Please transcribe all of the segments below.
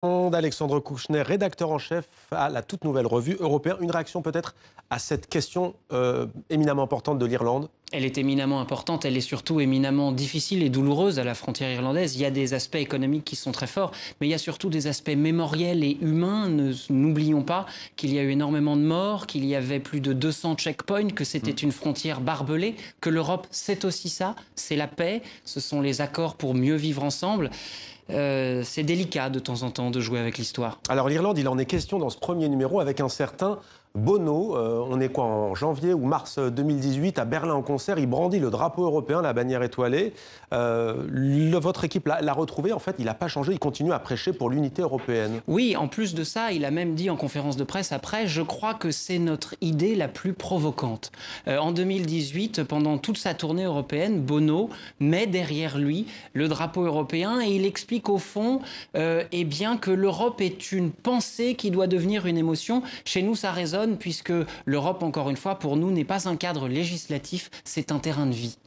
D'Alexandre Kouchner, rédacteur en chef à la toute nouvelle revue Européen. Une réaction peut-être à cette question éminemment importante de l'Irlande? Elle est éminemment importante, elle est surtout éminemment difficile et douloureuse à la frontière irlandaise. Il y a des aspects économiques qui sont très forts, mais il y a surtout des aspects mémoriels et humains. N'oublions pas qu'il y a eu énormément de morts, qu'il y avait plus de 200 checkpoints, que c'était une frontière barbelée, que l'Europe, c'est aussi ça, c'est la paix, ce sont les accords pour mieux vivre ensemble. C'est délicat de temps en temps de jouer avec l'histoire. Alors l'Irlande, il en est question dans ce premier numéro avec un certain Bono. On est quoi, en janvier ou mars 2018 à Berlin en concert. Il brandit le drapeau européen, la bannière étoilée. Votre équipe l'a retrouvé. En fait, il n'a pas changé. Il continue à prêcher pour l'unité européenne. Oui, en plus de ça, il a même dit en conférence de presse après, je crois que c'est notre idée la plus provocante. En 2018, pendant toute sa tournée européenne, Bono met derrière lui le drapeau européen et il explique au fond eh bien, que l'Europe est une pensée qui doit devenir une émotion. Chez nous, ça résonne puisque l'Europe, encore une fois, pour nous, n'est pas un cadre législatif, c'est un terrain de vie.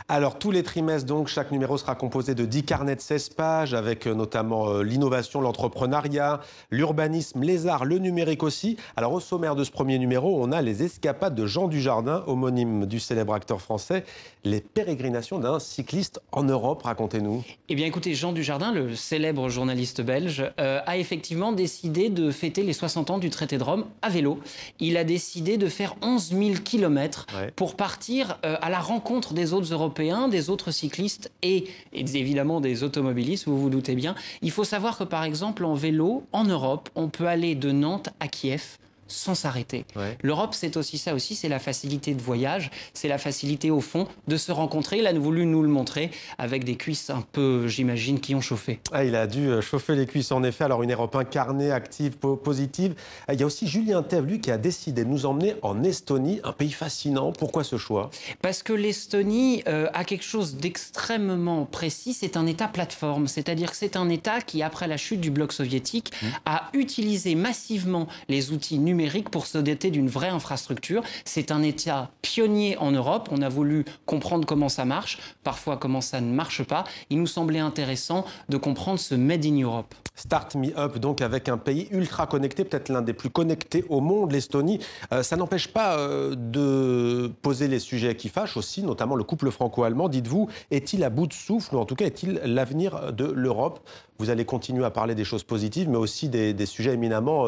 Alors, tous les trimestres, donc, chaque numéro sera composé de 10 carnets de 16 pages, avec notamment l'innovation, l'entrepreneuriat, l'urbanisme, les arts, le numérique aussi. Alors, au sommaire de ce premier numéro, on a les escapades de Jean Dujardin, homonyme du célèbre acteur français, les pérégrinations d'un cycliste en Europe. Racontez-nous. Eh bien, écoutez, Jean Dujardin, le célèbre journaliste belge, a effectivement décidé de fêter les 60 ans du traité de Rome à vélo. Il a décidé de faire 11 000 kilomètres pour partir à la rencontre des autres Européens, des autres cyclistes et évidemment des automobilistes, vous vous doutez bien. Il faut savoir que, par exemple, en vélo, en Europe, on peut aller de Nantes à Kiev sans s'arrêter. L'Europe, c'est aussi ça aussi, c'est la facilité de voyage, c'est la facilité au fond de se rencontrer. Il a voulu nous le montrer avec des cuisses un peu, j'imagine, qui ont chauffé. Ah, il a dû chauffer les cuisses en effet. Alors une Europe incarnée, active, positive. Il y a aussi Julien Thève, lui, qui a décidé de nous emmener en Estonie, un pays fascinant. Pourquoi ce choix? Parce que l'Estonie a quelque chose d'extrêmement précis, c'est un État plateforme, c'est-à-dire que c'est un État qui, après la chute du bloc soviétique, a utilisé massivement les outils numériques pour se doter d'une vraie infrastructure. C'est un État pionnier en Europe. On a voulu comprendre comment ça marche, parfois comment ça ne marche pas. Il nous semblait intéressant de comprendre ce Made in Europe. Start Me Up, donc avec un pays ultra connecté, peut-être l'un des plus connectés au monde, l'Estonie. Ça n'empêche pas de poser les sujets qui fâchent aussi, notamment le couple franco-allemand. Dites-vous, est-il à bout de souffle ou en tout cas est-il l'avenir de l'Europe? Vous allez continuer à parler des choses positives, mais aussi des sujets éminemment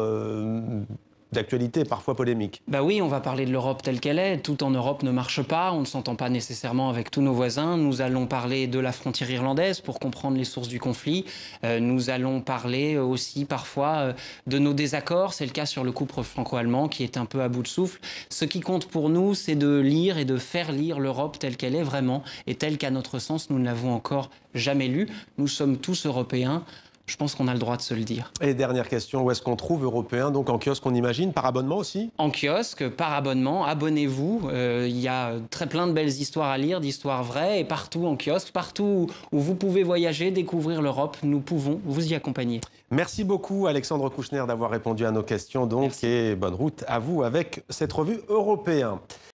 d'actualité, parfois polémiques. Bah oui, on va parler de l'Europe telle qu'elle est. Tout en Europe ne marche pas, on ne s'entend pas nécessairement avec tous nos voisins. Nous allons parler de la frontière irlandaise pour comprendre les sources du conflit. Nous allons parler aussi parfois de nos désaccords. C'est le cas sur le couple franco-allemand qui est un peu à bout de souffle. Ce qui compte pour nous, c'est de lire et de faire lire l'Europe telle qu'elle est vraiment et telle qu'à notre sens, nous ne l'avons encore jamais lue. Nous sommes tous Européens. Je pense qu'on a le droit de se le dire. Et dernière question, où est-ce qu'on trouve Européen? Donc en kiosque, on imagine, par abonnement aussi? En kiosque, par abonnement, abonnez-vous. Il y a très plein de belles histoires à lire, d'histoires vraies, et partout en kiosque, partout où vous pouvez voyager, découvrir l'Europe, nous pouvons vous y accompagner. Merci beaucoup Alexandre Kouchner d'avoir répondu à nos questions donc, et bonne route à vous avec cette revue Européen.